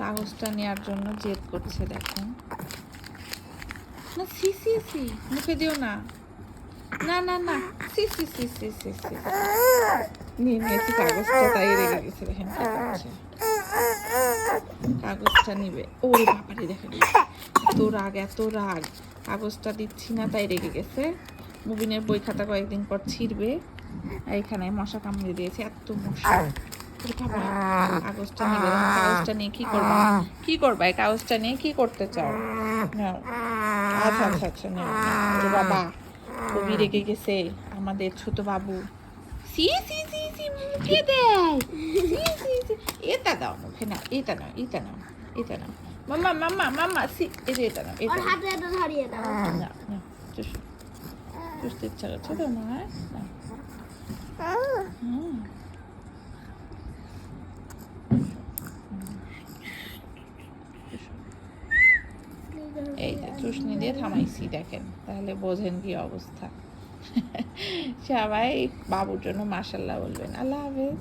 কাগজটা নেওয়ার জন্য জেদ করছে দেখেন। না সি সি সি, মুখে দিও না, না না না, সি সি সি সি সি সি, নিয়ে নিয়েছি কাগজটা, তাই রেগে গেছে। দেখেন কি করছে, কাগজটা নিবে। ওরে বাবারে দেখেন এত রাগ, এত রাগ, কাগজটা দিচ্ছি না তাই রেগে গেছে। মুবিনের বই খাতা কয়েকদিন পর ছিঁড়বে। এখানে মশা কামড়ে দিয়েছে, এত মশা। কাগজটা নিবে, কাগজটা নিয়ে কি করবা, কি করবা এই কাগজটা নিয়ে কি করতে চাও? নাও, আচ্ছা আচ্ছা আচ্ছা নাও। ওরে বাবা, খুবই রেগে গেছে আমাদের ছোট বাবু। সি সি সি সি, মুখে দেয়, সি সি সি, এটা দাও মুখে, না এটা নাও, এটা নাও, এটা নাও, মাম্মা মাম্মা মাম্মা, সি এই যে এটা নাও, এটা হাতে এটা ধরিয়ে দাও। না না, চুষতে ইচ্ছা করছে তো না? এই যে চুষনি দিয়ে থামাইছি দেখেন, তাহলে বোঝেন কি অবস্থা। সবাই বাবুর জন্য মাশাআল্লাহ বলবেন। আল্লাহ হাফেজ।